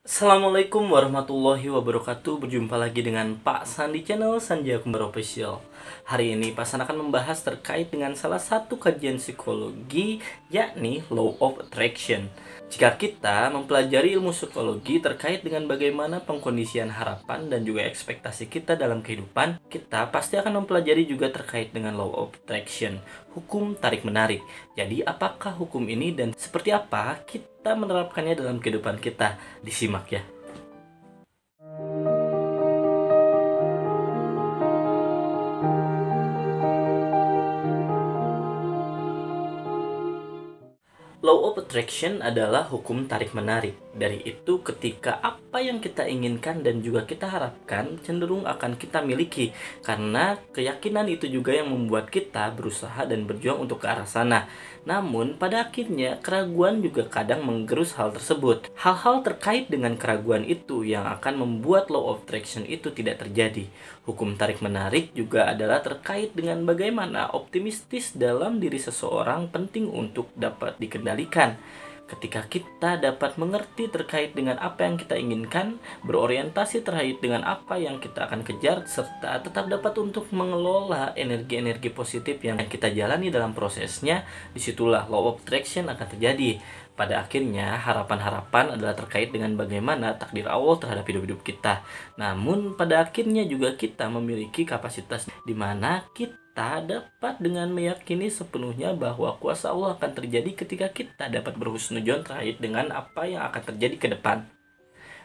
Assalamualaikum warahmatullahi wabarakatuh. Berjumpa lagi dengan Pak San di channel Sanjaya Kembar Official. Hari ini Pak San akan membahas terkait dengan salah satu kajian psikologi, yakni Law of Attraction. Jika kita mempelajari ilmu psikologi terkait dengan bagaimana pengkondisian harapan dan juga ekspektasi kita dalam kehidupan, kita pasti akan mempelajari juga terkait dengan Law of Attraction, hukum tarik-menarik. Jadi apakah hukum ini dan seperti apa kita menerapkannya dalam kehidupan kita? Disimak ya. Law of Attraction adalah hukum tarik-menarik. Dari itu, ketika apa yang kita inginkan dan juga kita harapkan cenderung akan kita miliki, karena keyakinan itu juga yang membuat kita berusaha dan berjuang untuk ke arah sana. Namun, pada akhirnya keraguan juga kadang menggerus hal tersebut. Hal-hal terkait dengan keraguan itu yang akan membuat Law of Attraction itu tidak terjadi. Hukum tarik-menarik juga adalah terkait dengan bagaimana optimistis dalam diri seseorang penting untuk dapat dikendalikan. Ketika kita dapat mengerti terkait dengan apa yang kita inginkan, berorientasi terkait dengan apa yang kita akan kejar, serta tetap dapat untuk mengelola energi-energi positif yang kita jalani dalam prosesnya, disitulah Law of Attraction akan terjadi. Pada akhirnya, harapan-harapan adalah terkait dengan bagaimana takdir Allah terhadap hidup-hidup kita. Namun, pada akhirnya juga kita memiliki kapasitas di mana kita dapat dengan meyakini sepenuhnya bahwa kuasa Allah akan terjadi ketika kita dapat berhusnudzon terkait dengan apa yang akan terjadi ke depan.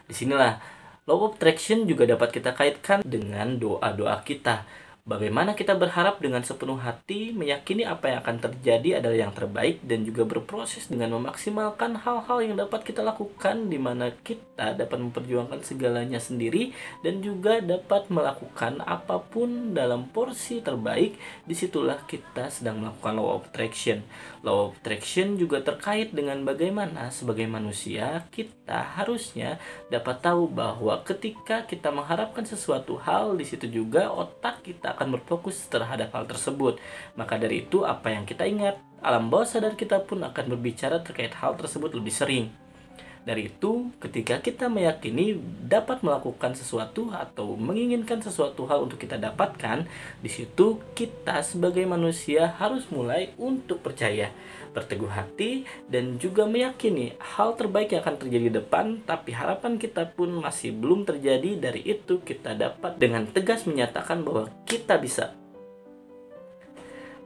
Disinilah Law of Attraction juga dapat kita kaitkan dengan doa-doa kita. Bagaimana kita berharap dengan sepenuh hati, meyakini apa yang akan terjadi adalah yang terbaik, dan juga berproses dengan memaksimalkan hal-hal yang dapat kita lakukan, di mana kita dapat memperjuangkan segalanya sendiri dan juga dapat melakukan apapun dalam porsi terbaik. Disitulah kita sedang melakukan Law of Attraction. Law of Attraction juga terkait dengan bagaimana sebagai manusia kita harusnya dapat tahu bahwa ketika kita mengharapkan sesuatu hal, di situ juga otak kita akan berfokus terhadap hal tersebut. Maka dari itu, apa yang kita ingat, alam bawah sadar kita pun akan berbicara terkait hal tersebut lebih sering. Dari itu, ketika kita meyakini dapat melakukan sesuatu atau menginginkan sesuatu hal untuk kita dapatkan, di situ kita sebagai manusia harus mulai untuk percaya, berteguh hati, dan juga meyakini hal terbaik yang akan terjadi di depan, tapi harapan kita pun masih belum terjadi. Dari itu, kita dapat dengan tegas menyatakan bahwa kita bisa.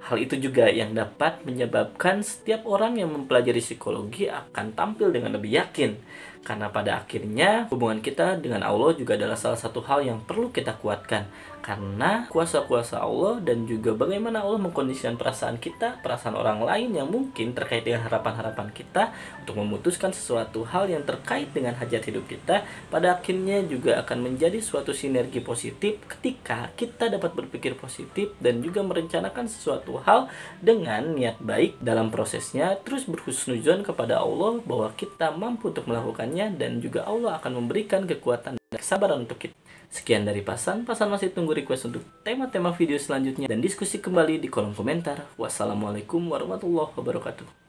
Hal itu juga yang dapat menyebabkan setiap orang yang mempelajari psikologi akan tampil dengan lebih yakin. Karena pada akhirnya hubungan kita dengan Allah juga adalah salah satu hal yang perlu kita kuatkan. Karena kuasa-kuasa Allah dan juga bagaimana Allah mengkondisikan perasaan kita, perasaan orang lain yang mungkin terkait dengan harapan-harapan kita untuk memutuskan sesuatu hal yang terkait dengan hajat hidup kita, pada akhirnya juga akan menjadi suatu sinergi positif ketika kita dapat berpikir positif dan juga merencanakan sesuatu hal dengan niat baik dalam prosesnya, terus berhusnudzon kepada Allah bahwa kita mampu untuk melakukannya, dan juga Allah akan memberikan kekuatan dan kesabaran untuk kita. Sekian dari Pasan masih tunggu request untuk tema-tema video selanjutnya dan diskusi kembali di kolom komentar. Wassalamualaikum warahmatullahi wabarakatuh.